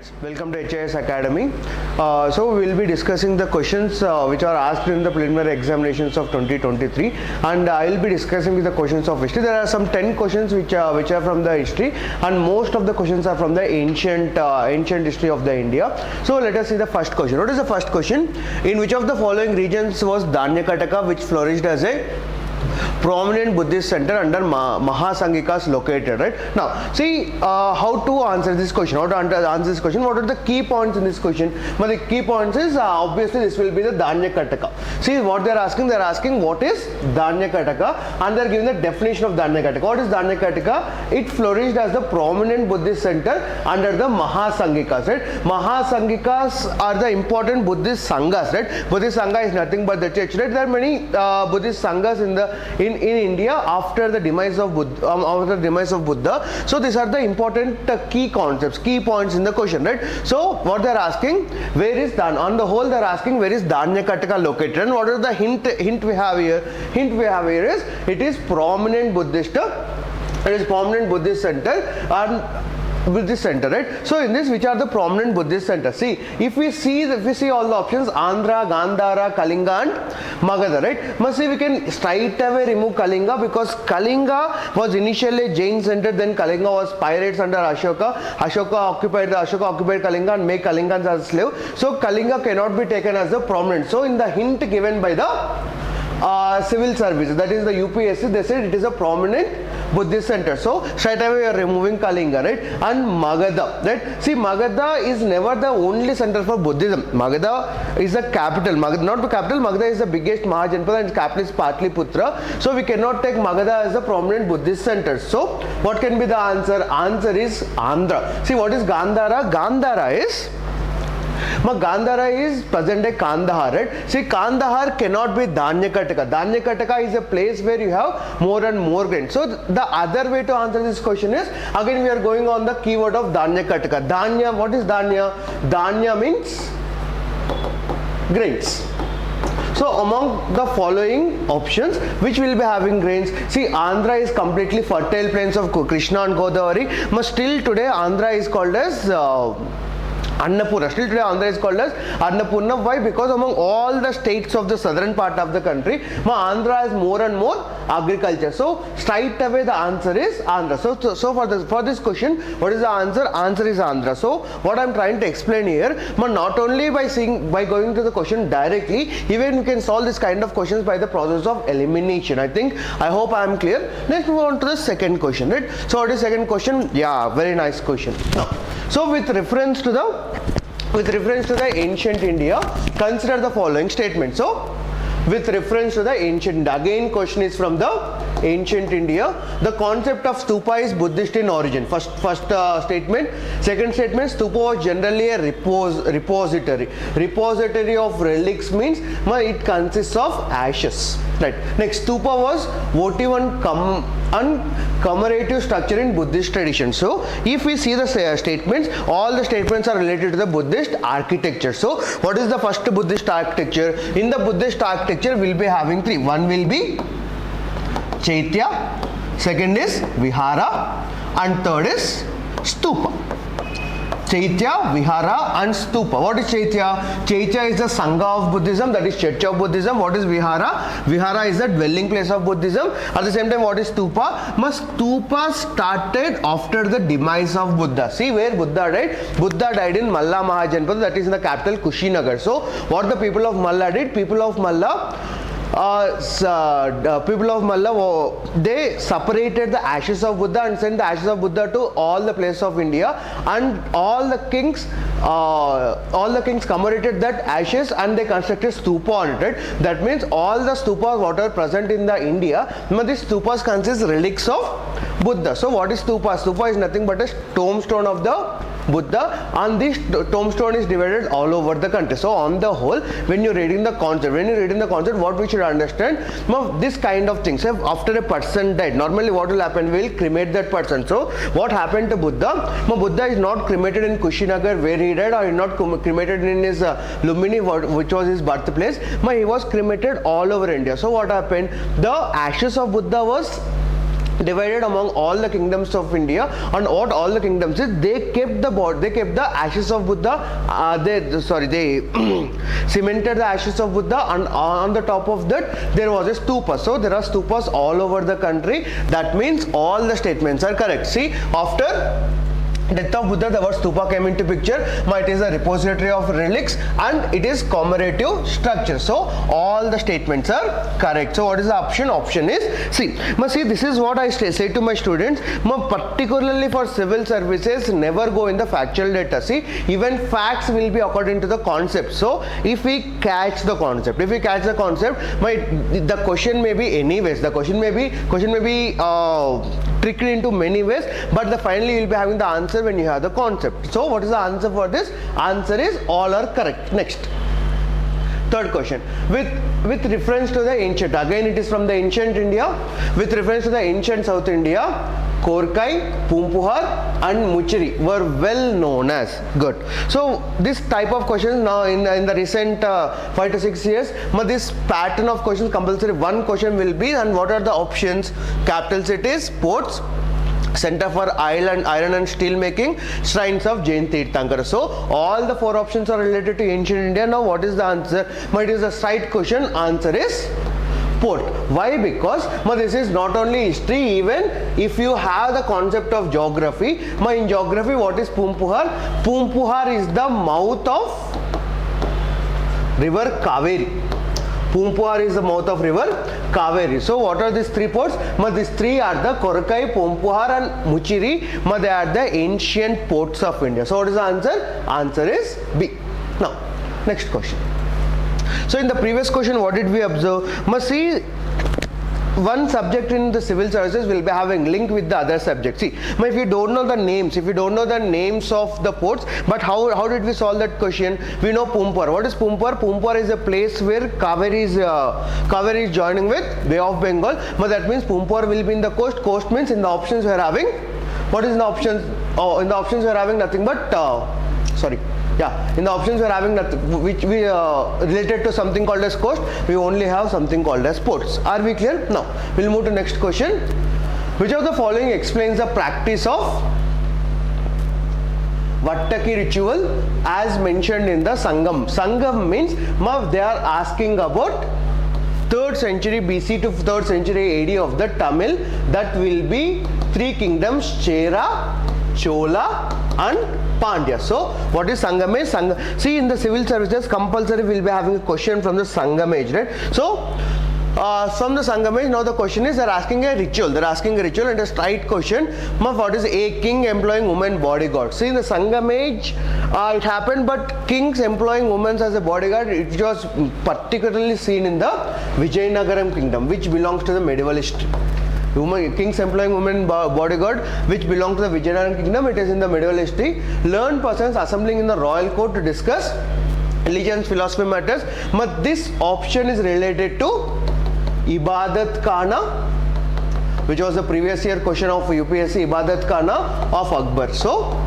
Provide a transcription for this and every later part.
students, welcome to HIS Academy. So we will be discussing the questions which are asked in the preliminary examinations of 2023, and I will be discussing with the questions of history. There are some 10 questions which are from the history, and most of the questions are from the ancient history of the India. So let us see the first question. What is the first question? In which of the following regions was Danyakataka, which flourished as a prominent Buddhist center under Mahasangikas located, right? Now, see how to answer this question. How to answer this question? What are the key points in this question? But the key points is obviously this will be the Danyakataka. See what they are asking. They are asking what is Danyakataka, and they are giving the definition of Danyakataka. What is Danyakataka? It flourished as the prominent Buddhist center under the Mahasangikas, right? Mahasangikas are the important Buddhist sanghas, right? Buddhist sangha is nothing but the church, right? There are many Buddhist sanghas in India after the demise of Buddha. So these are the important key concepts, key points in the question, right? So what they are asking, where is on the whole they are asking where is Danyakataka located, and what is the hint we have here? Hint we have here is it is prominent Buddhist. It is prominent Buddhist center and Buddhist center, right? So in this, which are the prominent Buddhist centers? See, if we see all the options, Andhra, Gandhara, Kalinga and Magadha, right? Must see we can straight away remove Kalinga, because Kalinga was initially Jain center, then Kalinga was pirates under Ashoka. Ashoka occupied Kalinga and made Kalingans as slave. So Kalinga cannot be taken as a prominent. So in the hint given by the civil service, that is the UPSC, they said it is a prominent Buddhist center. So straight away we are removing Kalinga, right? And Magadha, right? See, Magadha is never the only center for Buddhism. Magadha is the capital. Magadha, not the capital, Magadha is the biggest Mahajanpada and its capital is Patliputra. So we cannot take Magadha as a prominent Buddhist center. So what can be the answer? Answer is Andhra. See, what is Gandhara? Gandhara is Gandhara is present day Kandahar, right? See, Kandahar cannot be Danyakataka. Danyakataka is a place where you have more and more grain. So the other way to answer this question is, again we are going on the keyword of Danyakataka. Danya, what is Danya? Danya means grains. So among the following options, which will be having grains? See, Andhra is completely fertile plains of Krishna and Godavari, but still today Andhra is called as Annapurna. Still today Andhra is called as Annapurna. Why? Because among all the states of the southern part of the country, Andhra has more and more agriculture. So straight away the answer is Andhra. So for this question, what is the answer? Answer is Andhra. So what I am trying to explain here, not only by going to the question directly, even you can solve this kind of questions by the process of elimination. I hope I am clear. Let's move on to the second question, right? So what is second question? Yeah, very nice question. Now, so with reference to the ancient India, consider the following statement. So with reference to the ancient India, again question is from the ancient India. The concept of stupa is Buddhist in origin. First statement. Second statement, stupa was generally a repository. Repository of relics means it consists of ashes, right? Next, stupa was votive and commemorative structure in Buddhist tradition. So if we see the statements, all the statements are related to the Buddhist architecture. So what is the first Buddhist architecture? In the Buddhist architecture we will be having three. One will be Chaitya, second is Vihara, and third is Stupa. Chaitya, Vihara and Stupa. What is Chaitya? Chaitya is the Sangha of Buddhism, that is church of Buddhism. What is Vihara? Vihara is the dwelling place of Buddhism. At the same time, what is Stupa? Stupa started after the demise of Buddha. See where Buddha died? Buddha died in Malla Mahajanpada, that is in the capital Kushinagar. So what the people of Malla did? People of Malla, they separated the ashes of Buddha and sent the ashes of Buddha to all the places of India, and all the kings commemorated that ashes and they constructed stupa on it, right? That means all the stupas what are present in the India, these stupas consist relics of Buddha. So what is stupa? Stupa is nothing but a tombstone of the Buddha, and this tombstone is divided all over the country. So on the whole, when you're reading the concept, what we should understand, this kind of things. After a person died, normally what will happen? We will cremate that person. So what happened to Buddha? Buddha is not cremated in Kushinagar where he died, or not cremated in his Lumbini, which was his birthplace. He was cremated all over India. So what happened? The ashes of Buddha was divided among all the kingdoms of India, and what all the kingdoms is, they kept the ashes of Buddha, they cemented the ashes of Buddha, and on the top of that there was a stupa. So there are stupas all over the country. That means all the statements are correct. See, after death of Buddha, the word stupa came into picture. It is a repository of relics and it is commemorative structure. So all the statements are correct. So what is the option? Option is C. See, this is what I say to my students. Particularly for civil services, never go in the factual data. See, even facts will be according to the concept. So if we catch the concept, the question may be anyways. The question may be tricked into many ways, but finally you will be having the answer when you have the concept. So what is the answer for this? Answer is all are correct. Next, third question, with reference to the ancient, again it is from the ancient India, with reference to the ancient South India, Korkai, Pumpuhar and Muchiri were well known as. Good. So this type of questions now in the recent 5 to 6 years, this pattern of questions, compulsory one question will be, and what are the options? Capital cities, ports, Center for Iron and Steel Making, Shrines of Jain Tirthankara. So all the four options are related to ancient India. Now what is the answer? It is a side question. Answer is port. Why? Because this is not only history, even if you have the concept of geography. In geography, what is Pumpuhar? Pumpuhar is the mouth of river Kaveri. Pumpuhar is the mouth of river Kaveri. So what are these three ports? These three are the Korkai, Pumpuhar and Muchiri. They are the ancient ports of India. So what is the answer? Answer is B. Now, next question. So in the previous question, what did we observe? See, one subject in the civil services will be having link with the other subject. See, if you don't know the names, of the ports, but how did we solve that question? We know Pumpur. What is Pumpur? Pumpur is a place where Kaveri is joining with Bay of Bengal. But that means Pumpur will be in the coast. Coast means in the options we are having, what is in the options? Oh, in the options we are having nothing but in the options we are having nothing which we related to something called as coast. We only have something called as ports. Are we clear? Now we'll move to next question. Which of the following explains the practice of Vattaki ritual as mentioned in the Sangam? Sangam means they are asking about 3rd century BC to 3rd century AD of the Tamil. That will be three kingdoms: Chera, Chola and Pandya. So what is Sangam age? See, in the civil services compulsory will be having a question from the Sangam age, right? So from the Sangam age, now the question is, they're asking a ritual and a straight question. What is a king employing women bodyguard? See, in the Sangam age it happened, but kings employing women as a bodyguard, it was particularly seen in the Vijayanagaram kingdom, which belongs to the medieval history. Kings employing women bodyguard, which belong to the Vijayanagaram kingdom. It is in the medieval history. Learned persons assembling in the royal court to discuss religions, philosophy matters. But this option is related to Ibadat Khana, which was the previous year question of UPSC, Ibadat Khana of Akbar. So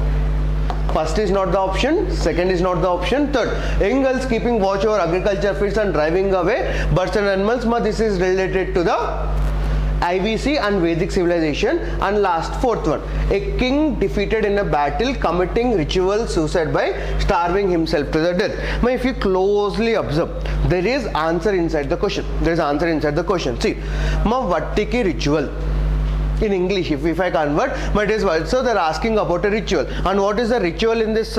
first is not the option, second is not the option, third, young girls keeping watch over agriculture fields and driving away birds and animals. This is related to the IVC and Vedic civilization. And last, fourth one, a king defeated in a battle committing ritual suicide by starving himself to the death. Now if you closely observe, there is answer inside the question. See, Vattiki ritual. In English, if I convert, but it is, so they are asking about a ritual. And what is the ritual in this?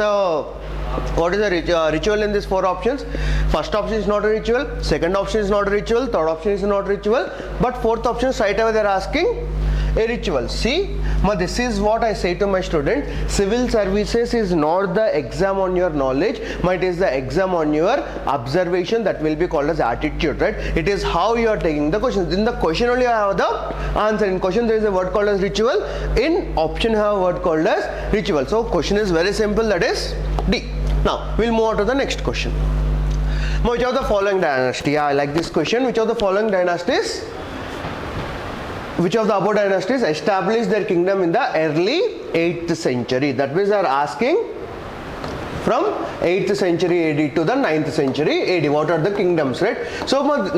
What is the ritual in these four options? First option is not a ritual, second option is not a ritual, third option is not a ritual, but fourth option straight away they are asking a ritual. See, this is what I say to my student. Civil services is not the exam on your knowledge, it is the exam on your observation. That will be called as attitude, right? It is how you are taking the questions. In the question only I have the answer. In question there is a word called as ritual, in option I have a word called as ritual. So question is very simple, that is D. Now we'll move on to the next question. Which of the following dynasty? I like this question. Which of the following dynasties? Which of the above dynasties established their kingdom in the early 8th century? That means they are asking from 8th century AD to the 9th century AD. What are the kingdoms, right? So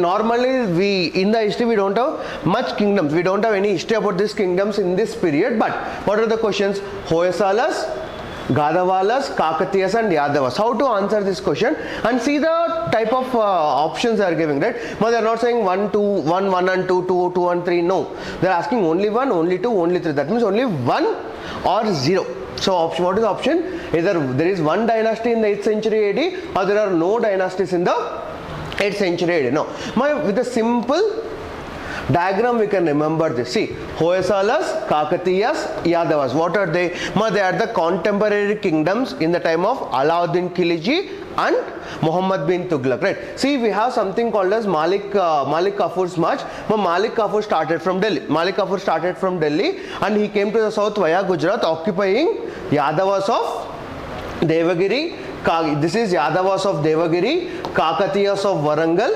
normally we in the history we don't have much kingdoms. We don't have any history about these kingdoms in this period. But what are the questions? Hoysalas, Gadavalas, Kakatiyas and Yadavas. How to answer this question and see the type of options they are giving, right? But they are not saying 1, 2, 1, 1 and 2, 2, 2 and 3. No, they are asking only 1, only 2, only 3. That means only 1 or 0. So option, what is the option? Either there is one dynasty in the 8th century AD or there are no dynasties in the 8th century AD. No, with a simple diagram we can remember this. See, Hoysalas, Kakatiyas, Yadavas. What are they? They are the contemporary kingdoms in the time of Alauddin Khilji and Muhammad bin Tughlaq, right? See, we have something called as Malik Kafur's march. Malik Kafur started from Delhi. And he came to the south via Gujarat, occupying Yadavas of Devagiri. This is Yadavas of Devagiri, Kakatiyas of Warangal,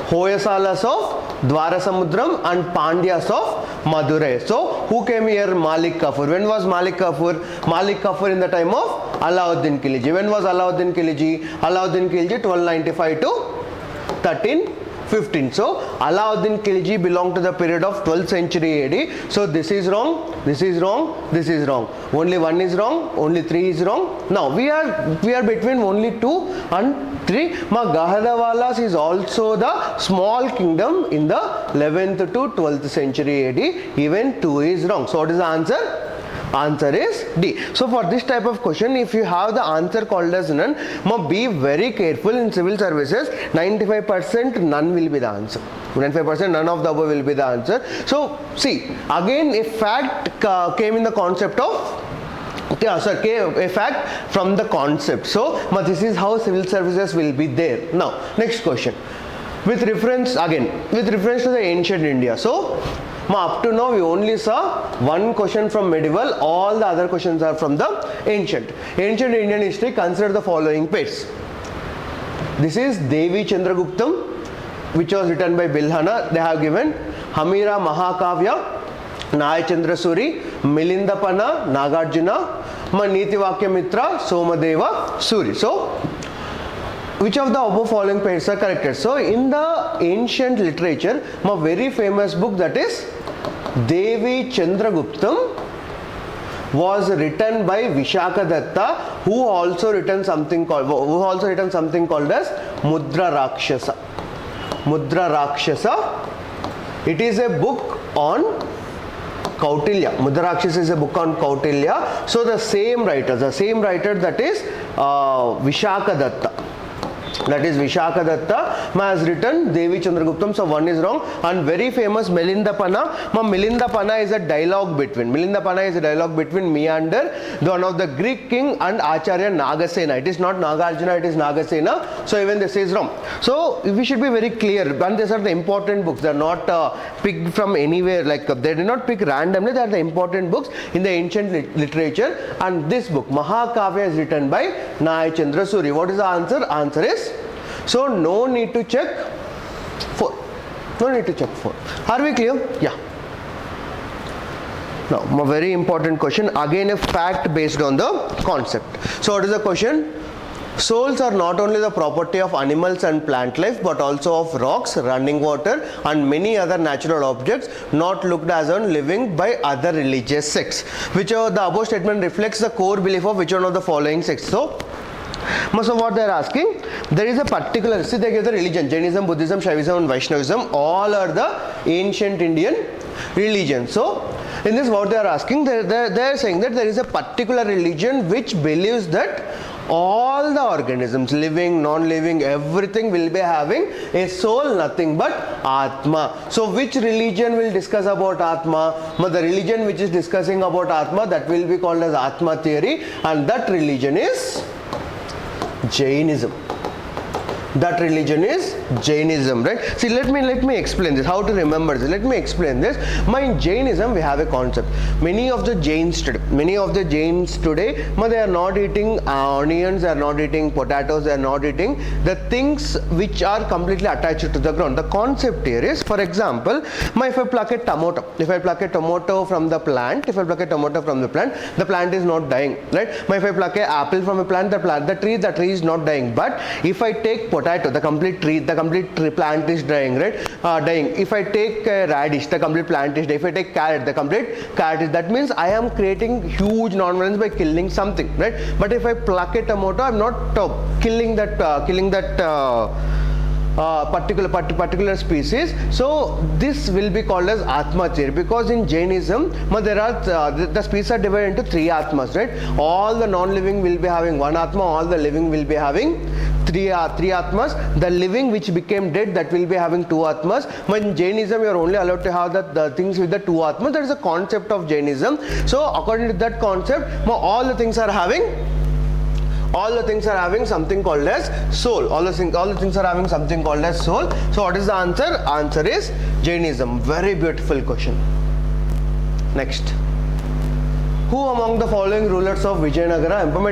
Hoysalas of Dwarasamudram and Pandyas of Madurai. So who came here? Malik Kafur. When was Malik Kafur? Malik Kafur in the time of Alauddin Khilji. When was Alauddin Khilji? Alauddin Khilji 1295 to 1315. So Alauddin Khilji belonged to the period of 12th century AD. So this is wrong, this is wrong, this is wrong. Only 1 is wrong, only 3 is wrong. Now we are between only 2 and 3. Gadavalas is also the small kingdom in the 11th to 12th century AD. Even 2 is wrong. So what is the answer? Answer is D. So for this type of question, if you have the answer called as none, be very careful in civil services. 95% none will be the answer. 95% none of the above will be the answer. So see, again a fact came in the concept of a fact from the concept. So this is how civil services will be there. Now next question, with reference to the ancient India. So up to now we only saw one question from medieval, all the other questions are from the ancient Indian history. Consider the following pairs. This is Devi Chandraguptam, which was written by Bilhana. They have given Hamira Mahakavya, Naya Chandrasuri, Milindapana, Nagarjuna, Nitiwakya Mitra, Somadeva, Suri. So which of the above following pairs are corrected? So in the ancient literature, a very famous book, that is Devi Chandraguptam, was written by Vishaka Datta, who also written something called as Mudra Rakshasa. It is a book on Kautilya. Mudra Rakshasa is a book on Kautilya. So the same writer that is Vishaka Datta. Has written Devi Chandraguptam. So 1 is wrong. And very famous Milindapana. Milindapana is a dialogue between Meander, one of the Greek king, and Acharya Nagasena. It is not Nagarjuna, it is Nagasena. So even this is wrong. So we should be very clear. And these are the important books. They are not picked from anywhere. Like they did not pick randomly. They are the important books in the ancient literature. And this book Mahakavya is written by Naya Chandrasuri. What is the answer? Answer is, so no need to check 4. Are we clear? Yeah. Now a very important question, again a fact based on the concept. So what is the question? Souls are not only the property of animals and plant life, but also of rocks, running water and many other natural objects not looked as on living by other religious sects. Which of the above statement reflects the core belief of which one of the following sects? So what they are asking, there is a particular, see they give the religion, Jainism, Buddhism, Shaivism and Vaishnavism, all are the ancient Indian religions. So in this what they are asking, they are saying that there is a particular religion which believes that all the organisms, living, non-living, everything will be having a soul, nothing but Atma. So which religion will discuss about Atma? The religion which is discussing about Atma, that will be called as Atma theory, and that religion is Jainism. That religion is Jainism, right? See, let me explain this, how to remember this. Let me explain this. In Jainism we have a concept. Many of the Jains today, many of the Jains today, they are not eating onions, they are not eating potatoes, they are not eating the things which are completely attached to the ground. The concept here is, for example, if I pluck a tomato from the plant, the plant is not dying, right? If I pluck an apple from a plant, the tree is not dying. But if I take potato, the complete tree plant is dying, right? Dying. If I take a radish, the complete plant is dying. If I take carrot, the complete carrot is. That means I am creating huge non-violence by killing something, right? But if I pluck a tomato, I am not killing that particular species. So this will be called as Atmachir, because in Jainism there are the species are divided into three Atmas, right? All the non-living will be having one Atma, all the living will be having three Atmas. The living which became dead, that will be having two Atmas. But in Jainism you are only allowed to have the things with the two Atmas. That is the concept of Jainism. So according to that concept, all the things are having something called as soul. All the things are having something called as soul. So what is the answer? Answer is Jainism. Very beautiful question. Next. Who among the following rulers of Vijayanagara Empire?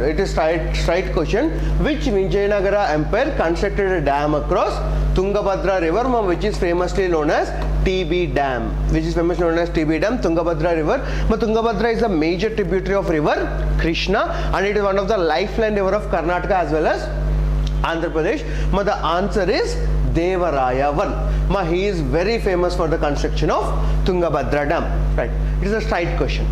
It is straight question. Which Vijayanagara Empire constructed a dam across Tungabhadra river, which is famously known as TB Dam, Tungabhadra river. Tungabhadra is a major tributary of river Krishna, and it is one of the lifeline river of Karnataka as well as Andhra Pradesh. The answer is Devaraya I. He is very famous for the construction of Tungabhadra Dam. Right. It is a straight question.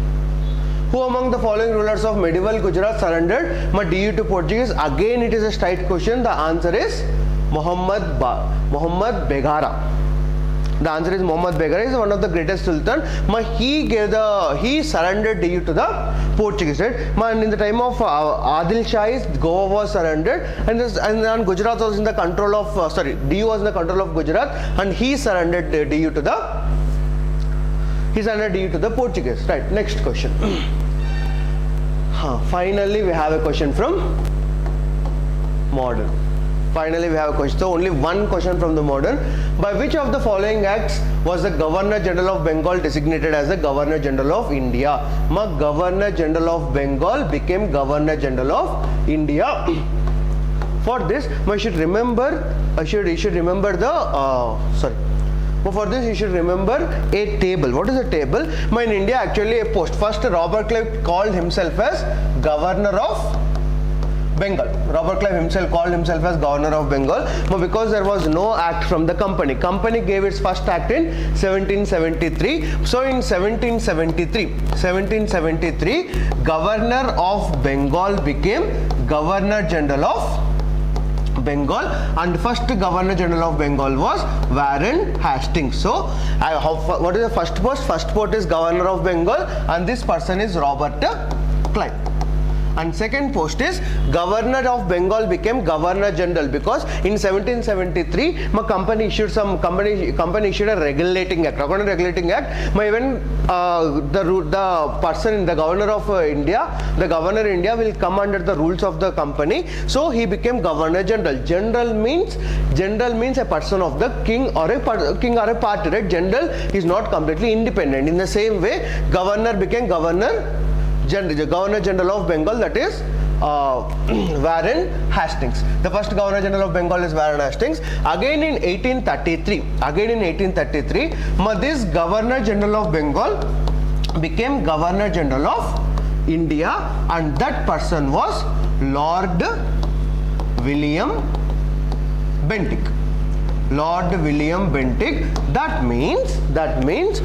Who among the following rulers of medieval Gujarat surrendered due to Portuguese? Again, it is a straight question. The answer is Muhammad Begara. The answer is Muhammad Begara. He is one of the greatest sultan. He surrendered due to the Portuguese. Right? And in the time of Adil Shah, Goa was surrendered, and then Gujarat was in the control of Diu was in the control of Gujarat, and he surrendered due to the Portuguese. Right. Next question. Finally, we have a question from modern. So only one question from the modern. By which of the following acts was the Governor General of Bengal designated as the Governor General of India? Governor General of Bengal became Governor General of India. For this, you should remember for this you should remember a table. What is a table? In India, actually a post. First, Robert Clive called himself as Governor of Bengal. Robert Clive himself called himself as Governor of Bengal, but because there was no act from the company gave its first act in 1773. So in 1773, Governor of Bengal became Governor General of Bengal, and first Governor General of Bengal was Warren Hastings. So what is the first post? First post is Governor of Bengal, and this person is Robert Clive. And second post is Governor of Bengal became Governor General, because in 1773 company issued a regulating act. According to regulating act, even the person in the Governor of India, the Governor India will come under the rules of the company. So he became Governor General. General means a person of the king or a party. Right? General is not completely independent. In the same way, Governor became Governor General of Bengal, that is Warren Hastings. The first Governor General of Bengal is Warren Hastings. Again in 1833, this Governor General of Bengal became Governor General of India, and that person was Lord William Bentinck. That means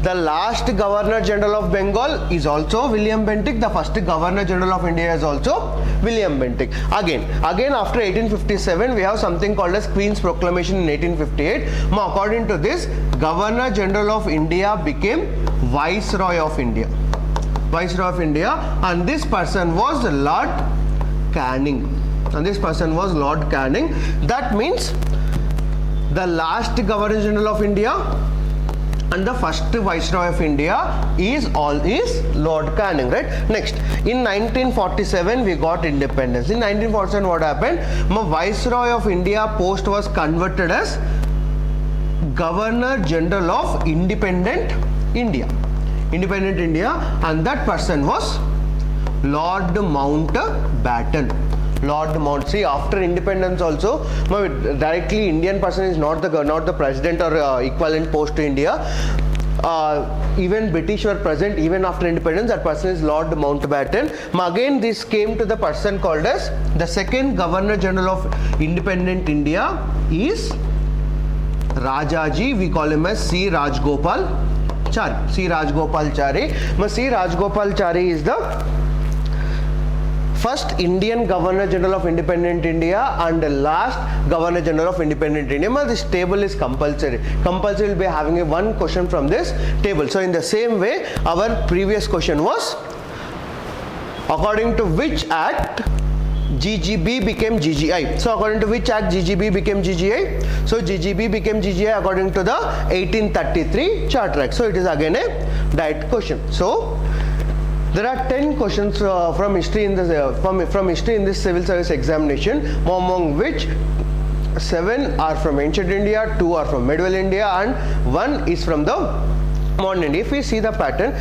the last Governor General of Bengal is also William Bentinck. The first Governor General of India is also William Bentinck. Again after 1857, we have something called as Queen's Proclamation in 1858. According to this, Governor General of India became Viceroy of India, and this person was Lord Canning. That means the last Governor General of India and the first Viceroy of India is Lord Canning, right? Next, in 1947 we got independence. In 1947, what happened? Viceroy of India post was converted as Governor General of Independent India. independent India, and that person was Lord Mountbatten. Lord Mount. See, after independence also, directly Indian person is not the president or equivalent post to India. Even British were present even after independence. That person is Lord Mountbatten. Again, this came to the person called as the second Governor General of independent India is Rajaji. We call him as C. Rajagopalachari. C. Rajagopalachari. C. Rajagopalachari is the first Indian Governor General of Independent India and the last Governor General of Independent India. This table is compulsory. Compulsory will be having one question from this table. So in the same way, our previous question was, according to which act GGB became GGI? So according to which act GGB became GGI? So GGB became GGI according to the 1833 Charter Act. So it is again a direct question. So there are 10 questions from history in this from history in this civil service examination, among which 7 are from ancient India, 2 are from medieval India, and 1 is from the modern India. If we see the pattern,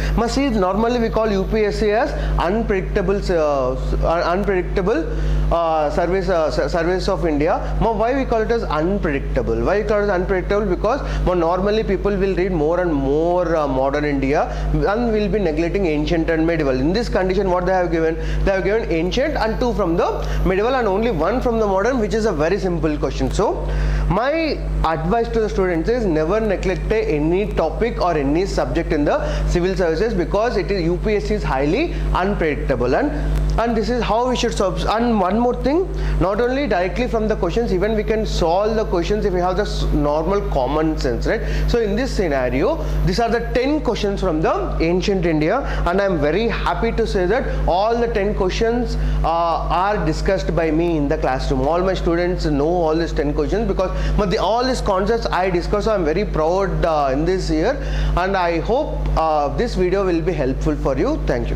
normally we call UPSC as unpredictable service of India. Why we call it as unpredictable? Why we call it unpredictable? Because normally people will read more and more modern India and will be neglecting ancient and medieval. In this condition, what they have given? They have given ancient and 2 from the medieval and only 1 from the modern, which is a very simple question. So my advice to the students is never neglect any topic or any subject in the civil services, because it is UPSC is highly unpredictable, and this is how we should solve. And one more thing, not only directly from the questions, even we can solve the questions if we have the normal common sense, right? So in this scenario, these are the 10 questions from the ancient India, and I am very happy to say that all the 10 questions are discussed by me in the classroom. All my students know all these 10 questions because all these concepts I discuss. So I am very proud in this year, and I hope this video will be helpful for you. Thank you.